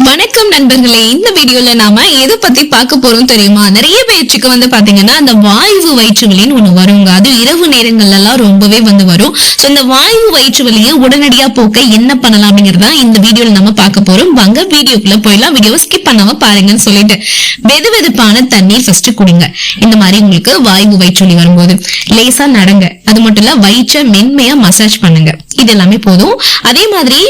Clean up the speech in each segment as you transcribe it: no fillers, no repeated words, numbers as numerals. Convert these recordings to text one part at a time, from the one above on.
வணக்கம் நண்பர்களே, இந்த வீடியோல நாம எதை பத்தி பார்க்க போறோம் தெரியுமா? நிறைய பேச்சுக்கு பாத்தீங்கன்னா அந்த வாயு வயிற்று வலின்னு ஒண்ணு வருங்க. அது இரவு நேரங்கள்ல எல்லாம் ரொம்பவே வரும். இந்த வாயு வயிற்று வலியை உடனடியா போக்க என்ன பண்ணலாம் அப்படிங்கறத இந்த வீடியோல நம்ம பார்க்க போறோம். வாங்க வீடியோக்குள்ள போயிடலாம். வீடியோவை ஸ்கிப் பண்ணாம பாருங்கன்னு சொல்லிட்டு, வெதுவெதுப்பான தண்ணீர் ஃபர்ஸ்ட் குடிங்க. இந்த மாதிரி உங்களுக்கு வாயு வயிற்று வலி வரும்போது லேசா நடங்க. அது மட்டும் இல்ல, வயிற்றை மென்மையா மசாஜ் பண்ணுங்க. இது எல்லாமே போதும். அதே மாதிரி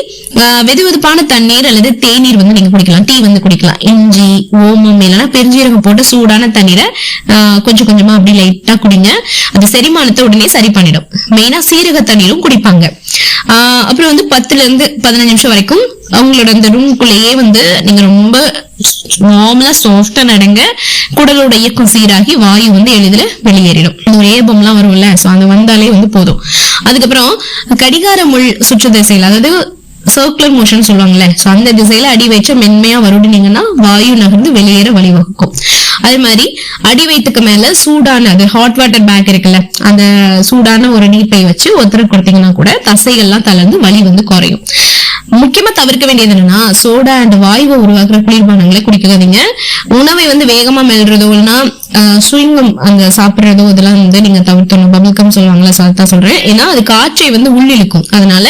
வெதுவெதுப்பான தண்ணீர் அல்லது தேநீர் நீங்க குடிக்கலாம். டீ குடிக்கலாம். இஞ்சி, ஓமம் இல்லைன்னா பெருஞ்சீரகம் போட்டு சூடான தண்ணீரை கொஞ்சம் கொஞ்சமா அப்படி லைட்டா குடிங்க. அது செரிமானத்தை உடனே சரி பண்ணிடும். மெயினா சீரக தண்ணீரும் குடிப்பாங்க. அப்புறம் 10 இருந்து 15 நிமிஷம் வரைக்கும் அவங்களோட அந்த ரூம்குள்ளேயே நீங்க ரொம்ப நார்மலா சாஃப்டா நடங்க. குடலோட இயக்கம் சீராகி வாயு எளிதில் வெளியேறிடும். ஒரு ஏபம் எல்லாம் வரும்ல, சோ அது வந்தாலே போதும். அதுக்கப்புறம் கடிகார முள் சுற்று திசையில், அதாவது சர்க்குலர் மோஷன் சொல்லுவாங்கல்ல, அந்த திசையில அடி வயிற்று மென்மையா வருடினீங்கன்னா வாயு நகர்ந்து வெளியேற வழிவகுக்கும். அதே மாதிரி அடி வயிற்றுக்கு மேல சூடான அது ஹாட் வாட்டர் பேக் இருக்குல்ல, அந்த சூடான ஒரு நீப்பை வச்சு ஒருத்தர் கொடுத்தீங்கன்னா கூட தசைகள்லாம் தளர்ந்து வலி குறையும். முக்கியமா தவிர்க்க வேண்டியது என்னன்னா, சோடா அண்ட் வாயுவை உருவாக்குற குளிர்பானங்களை குடிக்காதீங்க. உணவை வேகமா மெல்றதோ இல்லைன்னா சுவிங்கம் அந்த சாப்பிடுறதோ இதெல்லாம் நீங்க தவிர்த்தணும். பபிள்கம் சொல்லுவாங்களா, தான் சொல்றேன். ஏன்னா அது காற்றை உள்ளிழுக்கும். அதனால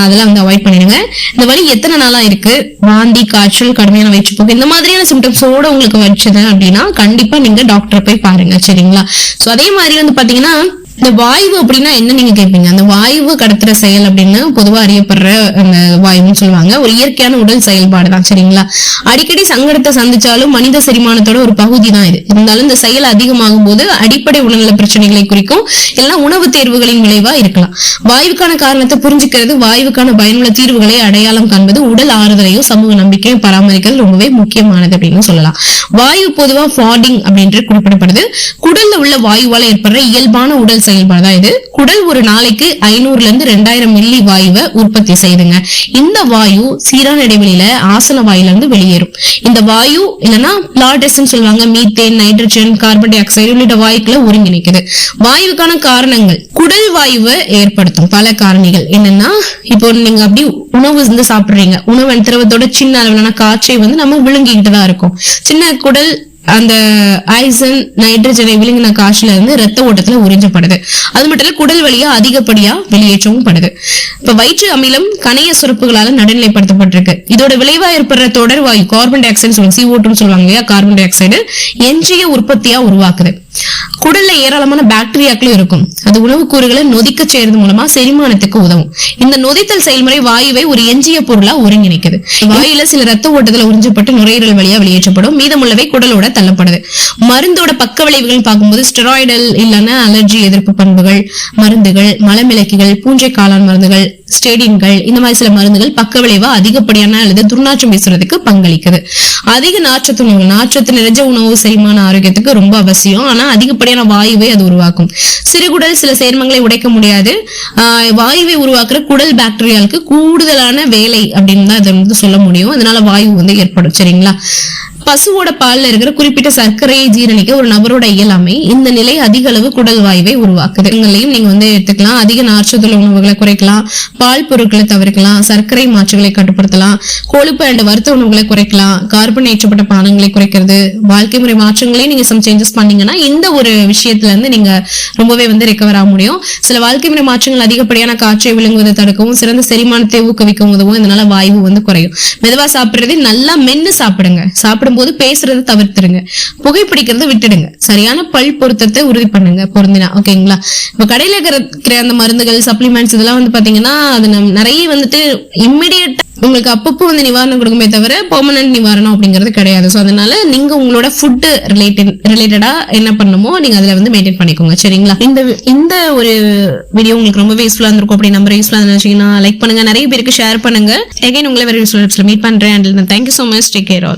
அதெல்லாம் அவாய்ட் பண்ணிடுங்க. இந்த வலி எத்தனை நாளா இருக்கு, வாந்தி, காய்ச்சல், கடுமையான வயிற்றுப்போக்கு, இந்த மாதிரியான சிம்டம்ஸோட உங்களுக்கு வச்சது அப்படின்னா கண்டிப்பா நீங்க டாக்டரை போய் பாருங்க, சரிங்களா? சோ அதே மாதிரி பாத்தீங்கன்னா, இந்த வாயு அப்படின்னா என்ன நீங்க கேட்பீங்க. அந்த வாயுவை கடத்துற செயல் அப்படின்னு பொதுவா அறியப்படுற அந்த வாயுன்னு சொல்லுவாங்க. ஒரு இயற்கையான உடல் செயல்பாடு தான், சரிங்களா? அடிக்கடி சங்கடத்தை சந்திச்சாலும் மனித செரிமானத்தோட ஒரு பகுதி தான் இது. இருந்தாலும் இந்த செயல் அதிகமாகும் போது அடிப்படை உடல்நல பிரச்சனைகளை குறிக்கும், இல்லைன்னா உணவு தேர்வுகளின் விளைவா இருக்கலாம். வாயுக்கான காரணத்தை புரிஞ்சுக்கிறது, வாயுக்கான பயனுள்ள தீர்வுகளை அடையாளம் காண்பது, உடல் ஆறுதலையும் சமூக நம்பிக்கையும் பராமரிக்கிறது ரொம்பவே முக்கியமானது அப்படின்னு சொல்லலாம். வாயு பொதுவா ஃபார்டிங் அப்படின்ட்டு குறிப்பிடப்படுது. குடல்ல உள்ள வாயுவால ஏற்படுற இயல்பான உடல் செயல்பாடுதான் இது. குடல் ஒரு நாளைக்கு 500 இருந்து 2000 மில்லி வாயுவை உற்பத்தி செய்யுதுங்க. இந்த வாயு சீரான இடைவெளியில ஆசன வாயில இருந்து வெளியேறும். இந்த வாயு இல்லைன்னா பிளாடஸ் சொல்லுவாங்க, methane, nitrogen, carbon di oxide உள்ளிட்ட வாயுக்களை ஒருங்கிணைக்குது. வாயுக்கான காரணங்கள், குடல் வாயுவை ஏற்படுத்தும் பல காரணிகள் என்னன்னா, இப்போ நீங்க அப்படி உணவு சாப்பிடுறீங்க, உணவு திரவத்தோட சின்ன அளவிலான காற்றை நம்ம விழுங்கிக்கிட்டு தான் இருக்கும். சின்ன குடல் அந்த ஆக்சிஜன், நைட்ரஜனை விழுங்கின காற்றுல இருந்து ரத்த ஓட்டத்துல உறிஞ்சப்படுது. அது மட்டும் இல்ல, குடல் வழியா அதிகப்படியா வெளியேற்றவும் படுது. இப்ப வயிற்று அமிலம் கணைய சுரப்புகளால நடுநிலைப்படுத்தப்பட்டிருக்கு. இதோட விளைவா ஏற்படுற தொடர் வாயு கார்பன் டை ஆக்சைடு CO2 சொல்லுவாங்க இல்லையா, கார்பன் டை ஆக்சைடு எஞ்சிய உற்பத்தியா உருவாக்குது. குடல்ல ஏராளமான பாக்டீரியாக்களும் இருக்கும். அது உணவு கூறுகளை நொதிக்க செய்யறது மூலமா செரிமானத்துக்கு உதவும். இந்த நொதித்தல் செயல்முறை வாயுவை ஒரு எஞ்சிய பொருளா ஒருங்கிணைக்குது. வாயுல சில ரத்த ஓட்டத்துல உறிஞ்சப்பட்டு நுரையீரல் வழியா வெளியேற்றப்படும். மீதமுள்ளவை குடலோட தள்ளப்படுது. மருந்தோட பக்க விளைவுகள் பார்க்கும்போது ஸ்டெராய்டல் இல்லைன்னா அலர்ஜி எதிர்ப்பு பண்புகள், மருந்துகள், மலமிளக்கிகள், பூஞ்சை காளான் மருந்துகள், ஸ்டெடின்கள், இந்த மாதிரி சில மருந்துகள் பக்க விளைவா அதிகப்படியான அல்லது துர்நாற்றம் வீசுறதுக்கு பங்களிக்குது. அதிக நாற்றத்து நிறைஞ்ச உணவு செரிமான ஆரோக்கியத்துக்கு ரொம்ப அவசியம். ஆனா அதிகப்படியான வாயுவை அது உருவாக்கும். சிறுகுடல் சில சேர்மங்களை உடைக்க முடியாது. வாயுவை உருவாக்குற குடல் பாக்டீரியாவுக்கு கூடுதலான வேலை அப்படின்னு தான் இதை சொல்ல முடியும். அதனால வாயு ஏற்படும், சரிங்களா? பசுவோட பால்ல இருக்கிற குறிப்பிட்ட சர்க்கரையை ஜீரணிக்க ஒரு நபரோட இயலாமை இந்த நிலை அதிக அளவு குடல் வாயுவை உருவாக்குது. நீங்க எடுத்துக்கலாம். அதிக நார்ச்சத்துள்ள உணவுகளை குறைக்கலாம், பால் பொருட்களை தவிர்க்கலாம், சர்க்கரை மாற்றுகளை கட்டுப்படுத்தலாம், கொழுப்பு அண்ட் வறுத்த உணவுகளை குறைக்கலாம், கார்பன் ஏற்றப்பட்ட பானங்களை குறைக்கிறது, வாழ்க்கை முறை மாற்றங்களையும் நீங்க சம் சேஞ்சஸ் பண்ணீங்கன்னா இந்த ஒரு விஷயத்துல இருந்து நீங்க ரொம்பவே ரெக்கவர் ஆக முடியும். சில வாழ்க்கை முறை மாற்றங்கள் அதிகப்படியான காற்றை விழுங்குவதை தடுக்கவும், சிறந்த செரிமானத்தை ஊக்குவிக்கவும் உதவும். இதனால வாயு குறையும். மெதுவா சாப்பிடுறது, நல்லா மென்னு சாப்பிடுங்க. சாப்பிடும்போது பேசுறதை தவிர்த்துருங்க. புகைப்பிடிக்கிறத விட்டுடுங்க. சரியான பல் பொருத்தத்தை உறுதி பண்ணுங்க, பொருந்தினா ஓகேங்களா? இப்ப கடையில இருக்கிற அந்த மருந்துகள், சப்ளிமெண்ட்ஸ் இதெல்லாம் பாத்தீங்கன்னா அது நிறைய இம்மிடியேட் உங்களுக்கு அப்பப்போ நிவாரணம் கொடுக்குமே தவிர பெர்மனன்ட் நிவாரணம் அப்படிங்கிறது கிடையாது. சோ அதனால நீங்க உங்களோட ஃபுட் ரிலேட்டடா என்ன பண்ணுமோ நீங்க அதுல மெயின்டைன் பண்ணிக்கோங்க, சரிங்களா? இந்த ஒரு வீடியோ உங்களுக்கு ரொம்பவே யூஸ்ஃபுல்லா இருந்திருக்கும் அப்படி நம்பர் யூஸ்ஃபுல்லா இருந்துச்சுன்னா லைக் பண்ணுங்க, நிறைய பேருக்கு ஷேர் பண்ணுங்க. அகைன் உங்களை வேற யூஸ்ஃபுல் மீட் பண்றேன். Thank you so much. Take care all.